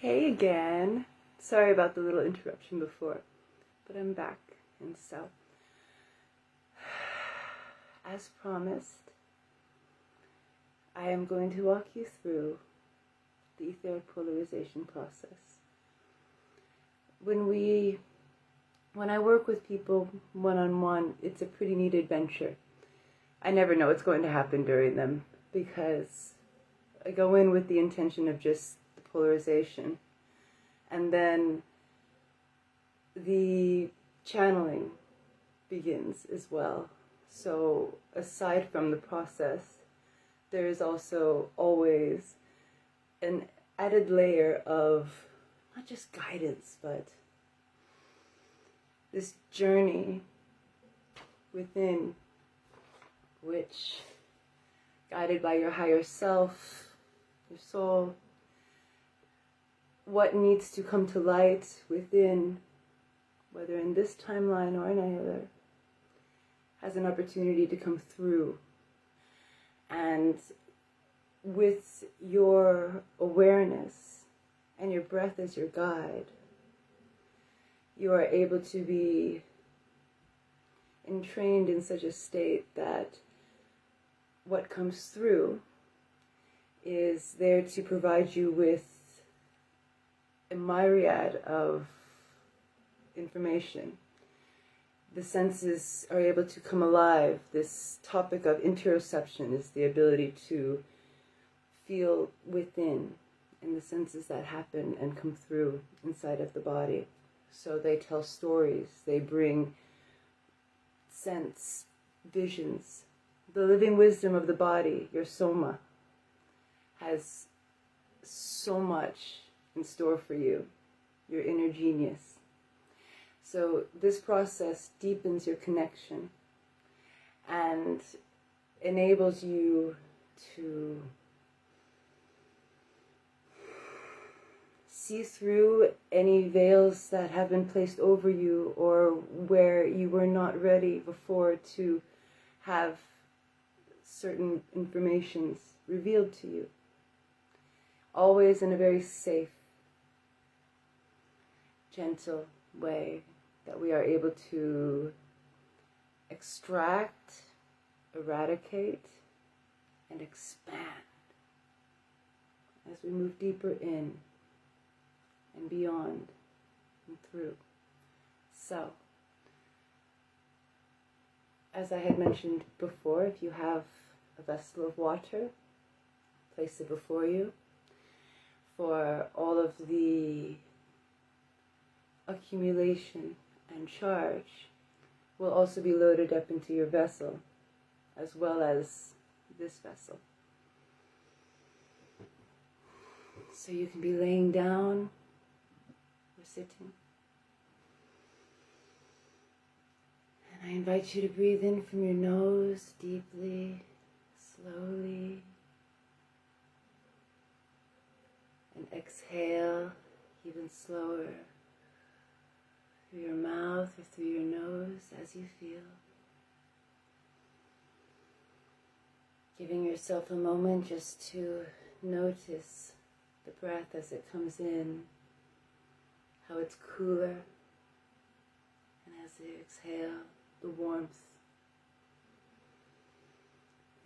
Hey again. Sorry about the little interruption before, but I'm back, and so, as promised, I am going to walk you through the etheric polarization process. When I work with people one-on-one, it's a pretty neat adventure. I never know what's going to happen during them because I go in with the intention of just the polarization, and then the channeling begins as well. So aside from the process, there is also always an added layer of not just guidance, but this journey within which, guided by your higher self, your soul, what needs to come to light within, whether in this timeline or in any other, has an opportunity to come through. And with your awareness and your breath as your guide, you are able to be entrained in such a state that what comes through is there to provide you with a myriad of information. The senses are able to come alive. This topic of interoception is the ability to feel within in the senses that happen and come through inside of the body. So they tell stories, they bring sense, visions. The living wisdom of the body, your soma, has so much in store for you, your inner genius. So this process deepens your connection and enables you to see through any veils that have been placed over you or where you were not ready before to have certain informations revealed to you. Always in a very safe, gentle way that we are able to extract, eradicate, and expand as we move deeper in and beyond and through. So, as I had mentioned before, if you have a vessel of water, place it before you. For all of the accumulation and charge will also be loaded up into your vessel, as well as this vessel. So you can be laying down or sitting. And I invite you to breathe in from your nose deeply, slowly, and exhale even slower through your mouth or through your nose as you feel. Giving yourself a moment just to notice the breath as it comes in, how it's cooler, and as you exhale, the warmth.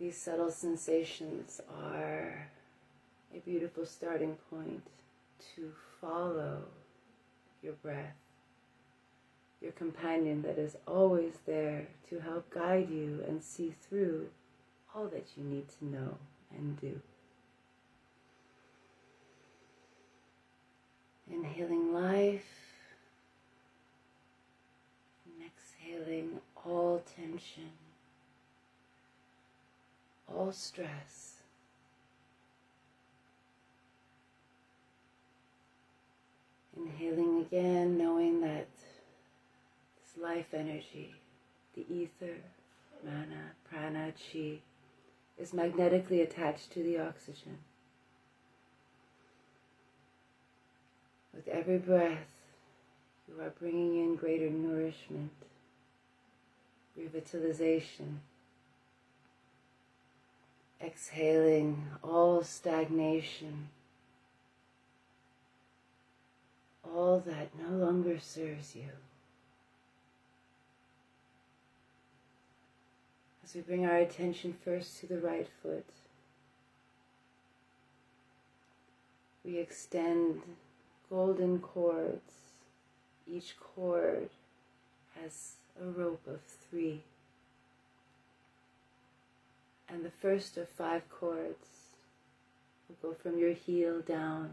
These subtle sensations are a beautiful starting point to follow your breath, your companion that is always there to help guide you and see through all that you need to know and do. Inhaling life and exhaling all tension, all stress. Inhaling again, knowing that this life energy, the ether, mana, prana, chi, is magnetically attached to the oxygen. With every breath, you are bringing in greater nourishment, revitalization, exhaling all stagnation, all that no longer serves you. As we bring our attention first to the right foot, we extend golden cords. Each cord has a rope of 3. And the first of 5 cords will go from your heel down,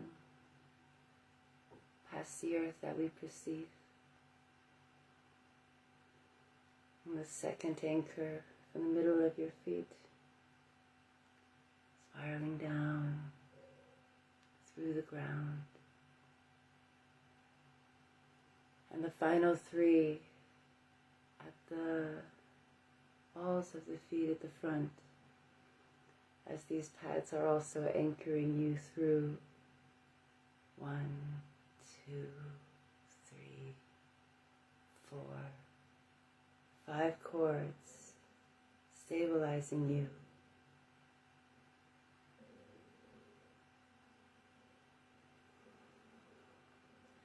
past the earth that we perceive. And the second anchor from the middle of your feet, spiraling down through the ground. And the final 3 at the balls of the feet at the front, as these pads are also anchoring you through 1, 2, 3, 4, 5 cords, stabilizing you.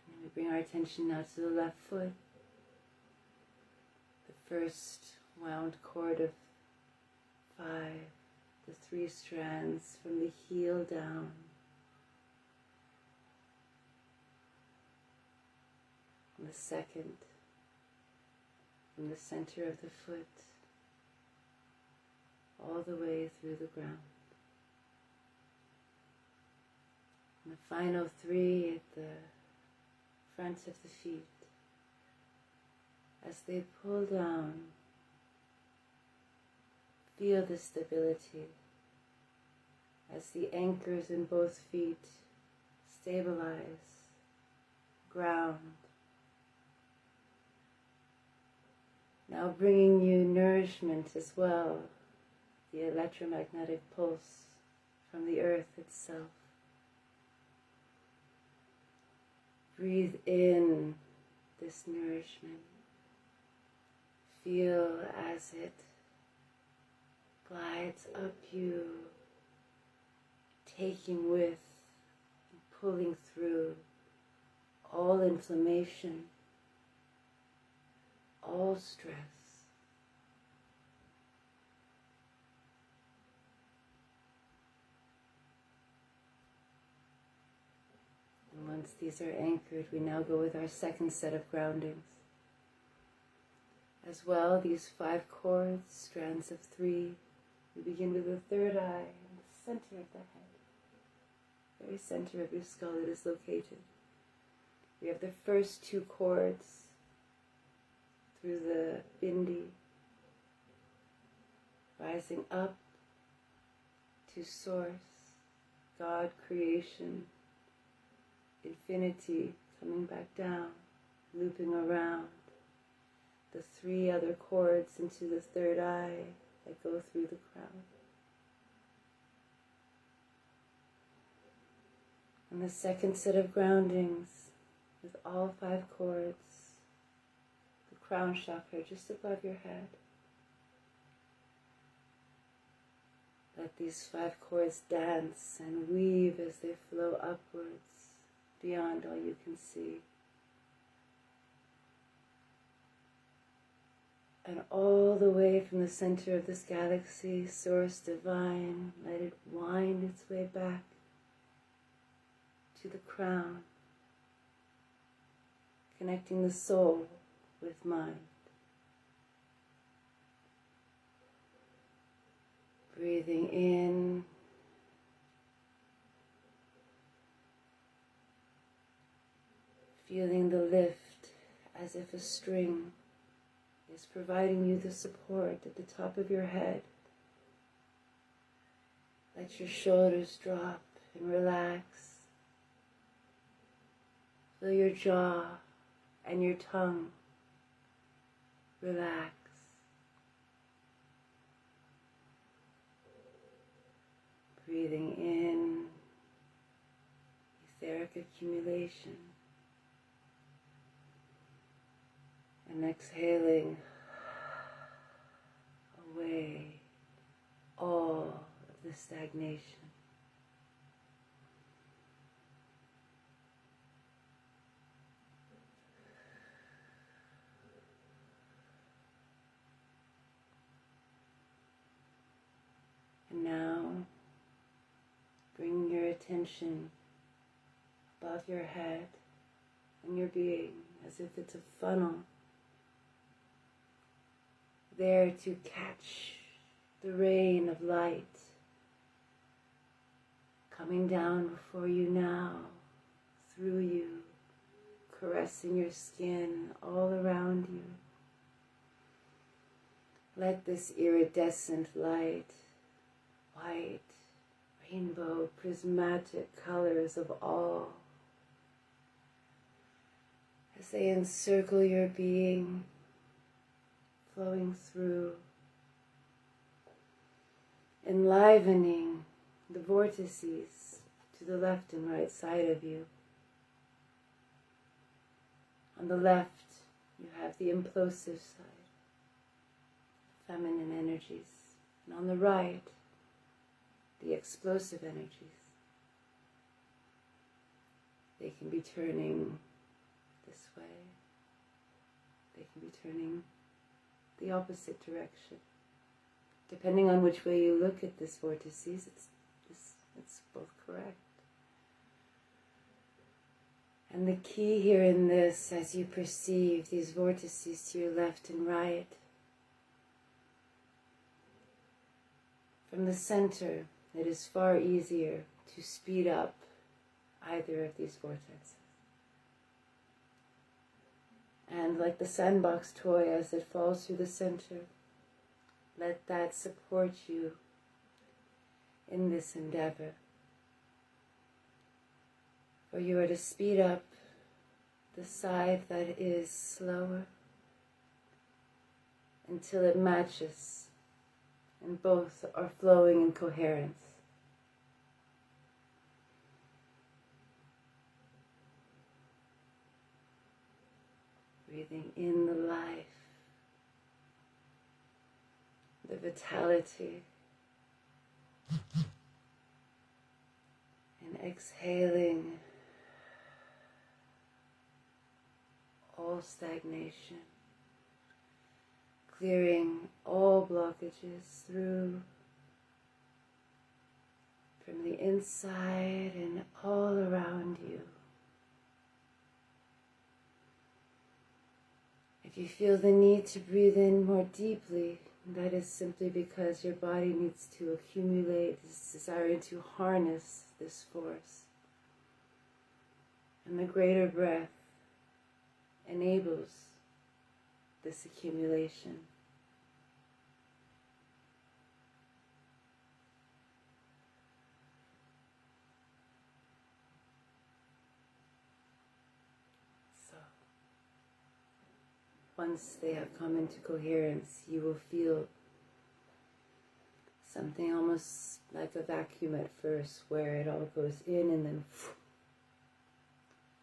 And we bring our attention now to the left foot. The first wound cord of 5, the 3 strands from the heel down. And the second from the center of the foot all the way through the ground. And the final 3 at the front of the feet. As they pull down, feel the stability as the anchors in both feet stabilize, ground. Now bringing you nourishment as well, the electromagnetic pulse from the earth itself. Breathe in this nourishment. Feel as it glides up you, taking with and pulling through all inflammation, all stress. And once these are anchored, we now go with our second set of groundings. As well, these 5 cords, strands of 3. We begin with the third eye in the center of the head, very center of your skull it is located. We have the first 2 cords through the bindi, rising up to source, God, creation, infinity, coming back down, looping around. The 3 other cords into the third eye that go through the crown. And the second set of groundings with all 5 cords, the crown chakra just above your head. Let these 5 cords dance and weave as they flow upwards beyond all you can see. And all the way from the center of this galaxy, Source Divine, let it wind its way back to the crown, connecting the soul with mind. Breathing in, feeling the lift as if a string is providing you the support at the top of your head. Let your shoulders drop and relax. Feel your jaw and your tongue relax. Breathing in, etheric accumulation. And exhaling away all of the stagnation. expansion above your head and your being, as if it's a funnel, there to catch the rain of light coming down before you now, through you, caressing your skin all around you. Let this iridescent light, white, rainbow, prismatic colors of all, as they encircle your being, flowing through, enlivening the vortices to the left and right side of you. On the left, you have the implosive side, feminine energies, and on the right, the explosive energies. They can be turning this way, they can be turning the opposite direction. Depending on which way you look at this vortices, it's both correct. And the key here in this, as you perceive these vortices to your left and right, from the center, it is far easier to speed up either of these vortices. And like the sandbox toy, as it falls through the center, let that support you in this endeavor. For you are to speed up the side that is slower until it matches and both are flowing in coherence. Breathing in the life, the vitality, and exhaling all stagnation, clearing all blockages through from the inside and all around you. If you feel the need to breathe in more deeply, that is simply because your body needs to accumulate this desire to harness this force. And the greater breath enables this accumulation. So, once they have come into coherence, you will feel something almost like a vacuum at first, where it all goes in and then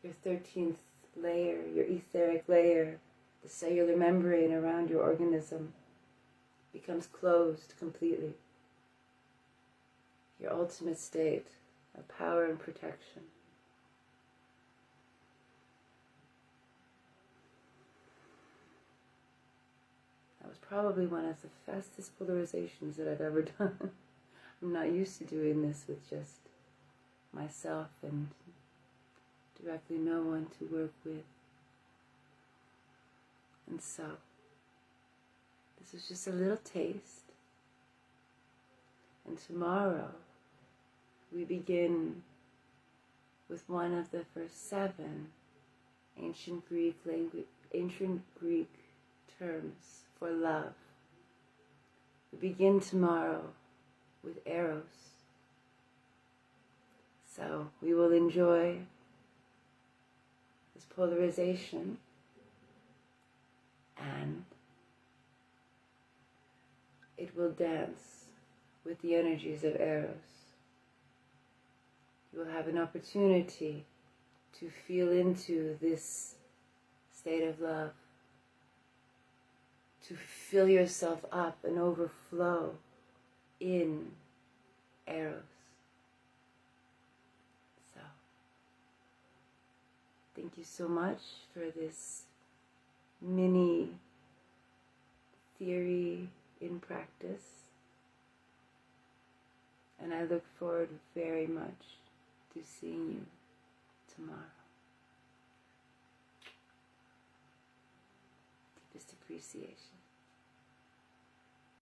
your 13th layer, your etheric layer, the cellular membrane around your organism, becomes closed completely. Your ultimate state of power and protection. That was probably one of the fastest polarizations that I've ever done. I'm not used to doing this with just myself and directly no one to work with. And so, this is just a little taste. And tomorrow, we begin with one of the first 7 ancient Greek terms for love. We begin tomorrow with eros. So, we will enjoy this polarization, and it will dance with the energies of eros. You will have an opportunity to feel into this state of love, to fill yourself up and overflow in eros. So, thank you so much for this mini theory in practice, and I look forward very much to seeing you tomorrow. Deepest appreciation.